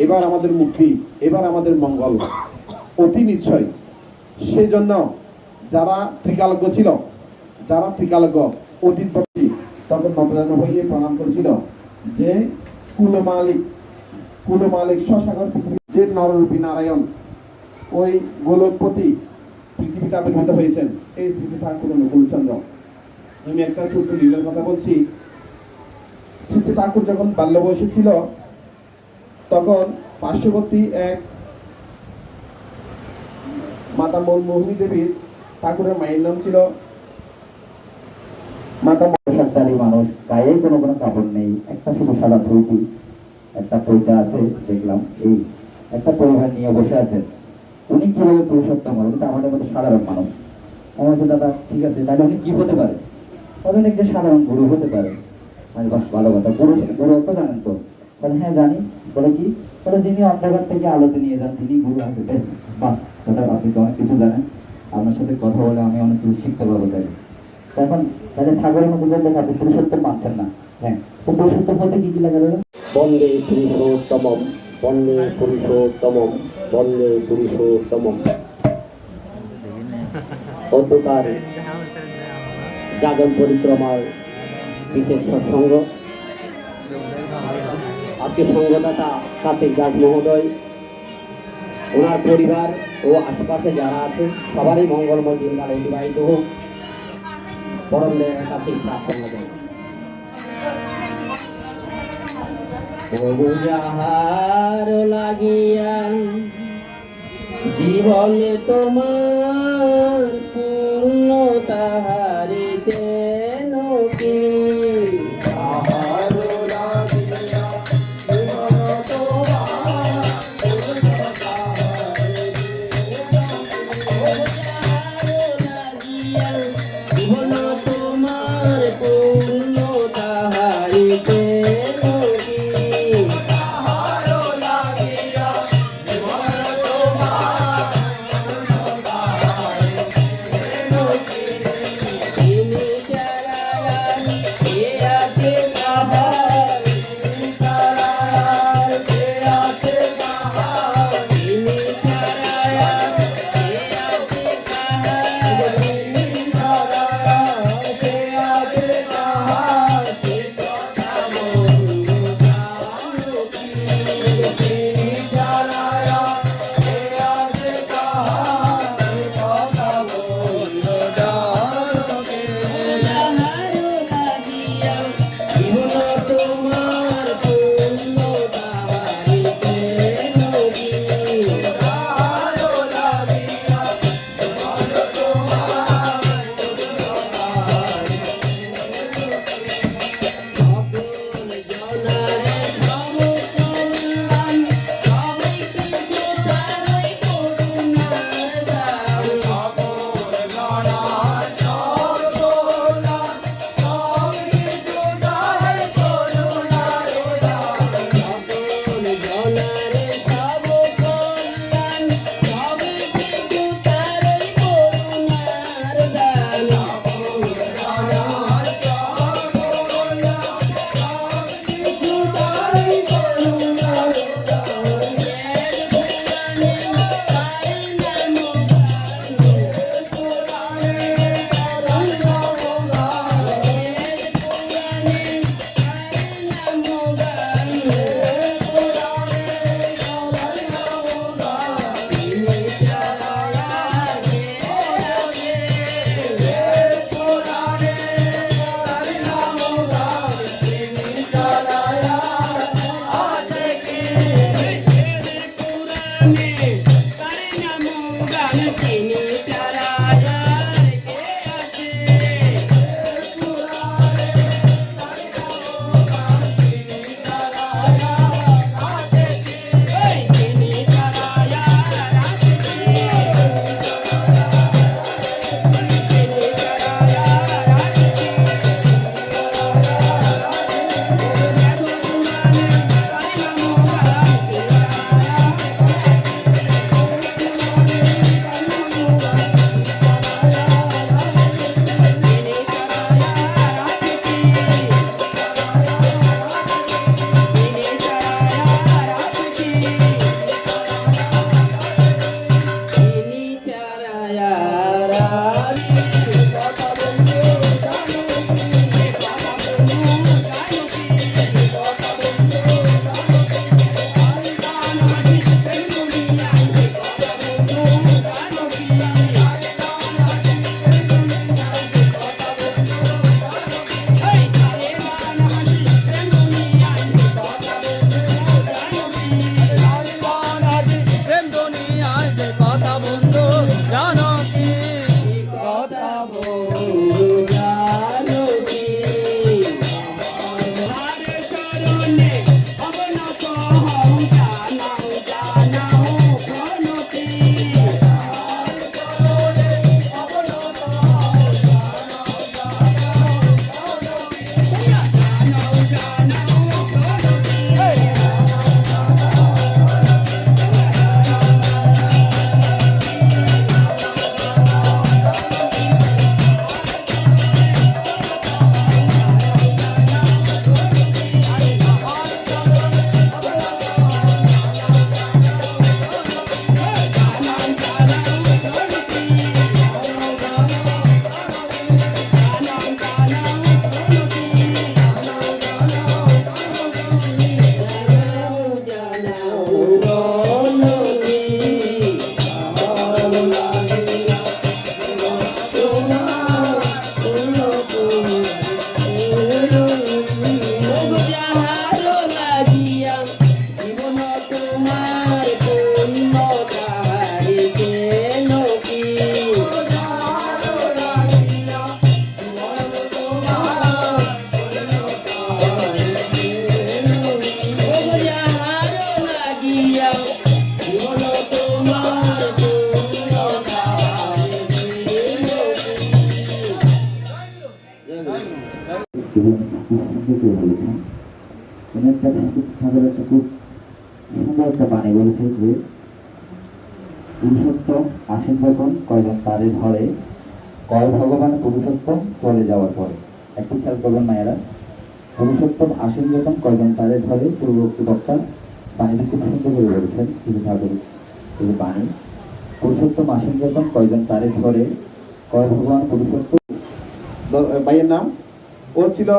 এবার আমাদের মুক্তি, এবার আমাদের মঙ্গল অতি নিশ্চয়। সেজন্য যারা ত্রিকালজ্ঞ ছিল, যারা ত্রিকালজ্ঞ অতীত তখন নতজানু হয়ে প্রণাম করেছিল যে কুলমালিক সসাগর পৃথিবী যে নররূপী নারায়ণ ওই গোলকপতি পৃথিবীতে আবির্ভূত হয়েছেন এই শ্রী শ্রী ঠাকুর অনুকূলচন্দ্র। আমি একটা ছোট্ট লীলার কথা বলছি। শ্রী শ্রী ঠাকুর যখন বাল্য বয়সে ছিল তখন পার্শ্ববর্তী এক মাতা মোহিনী দেবীর ঠাকুরের মায়ের নাম ছিল মাতা শক্তিশালী মানুষ, গায়ে কোনো কাপড় নেই, একটা শুধু সাদা ধুতি, একটা পৈতা আছে দেখলাম, এই একটা পরিবার নিয়ে বসে আছেন। উনি কিভাবে পুরুষোত্তম হবেন? কিন্তু আমাদের মতো সাধারণ মানুষ। আমার হচ্ছে দাদা ঠিক আছে, তাহলে উনি কি হতে পারে? তবে যে সাধারণ গুরু হতে পারে। আমি বাস ভালো কথা, গুরু তো জানেন তো? তাহলে হ্যাঁ জানি। বলে কি? বলে যিনি অন্ধকার থেকে আলোতে নিয়ে যান তিনি গুরু আসবে। বাহ দাদা, আপনি তো অনেক কিছু জানেন, আপনার সাথে কথা বলে আমি অনেক কিছু শিখতে পারবো। তাই তখন তাদের ঠাকুরের মতো বললে আপনি পুরুষোত্তম পাচ্ছেন না। হ্যাঁ, তো পুরুষোত্তম হতে কি কি লাগে দাদা? বন্দে পুরুষোত্তমম, বন্দে পুরুষোত্তমম, বন্দে পুরুষোত্তমম। অন্ধকার জাগন পরিক্রমার বিশেষ সৎসঙ্গ। আজকে সঙ্গদাতা কার্তিক দাস মহোদয়, ওনার পরিবার ও আশেপাশে যারা আছে সবারই মঙ্গলময় দিনকাল অতিবাহিত হোক। পরম দয়ার কাছে প্রার্থনা করি। প্রভু যাহার লাগিয়া জীবনে তোমার পূর্ণ তাহারে যেন কি জীবন তোমার পূর্ণ তাহারে যেন কি তিনি চালায়া কে আছে তাহার তিনি চালায়া কে আছে তাহার তিনি চালায়া কে আছে তাহার তিনি চালায়া কে আছে তাহার সে কথা বলবো জানো কি তিনি চালায়া কে আছে তাহার সে কথা বলবো জানো কি জীবন তোমার পূর্ণ তাহারিতে নদী সকল জনারে সমকল্যাণ সবাই কিছু তারাই করুণার দান সকল জনারে সমকল্যাণ সবাই কিছু তারাই করুণার দান প্রেম দুনিয়ায় সে কথা বন্ধু জানো কি কথা কেউ বলেছেন উনি একটা ঠাকুর একটা খুব সুন্দর একটা বাণী বলেছে যে পুরুষোত্তম আসেন যখন কয়জন তারে ধরে কয় ভগবান পুরুষোত্তম চলে যাওয়ার পরে। একটু খেয়াল করবেন মায়েরা, পুরুষোত্তম আসেন যখন কয়জন তারে ধরে পূর্ববর্তী বক্তা বাণীটি খুব সুন্দর করে বলেছেন শিশু ঠাকুর এই বাণী। পুরুষোত্তম আসেন যখন কয়জন তারে ধরে কয় ভগবান পুরুষোত্তম। ভাইয়ের নাম ও ছিল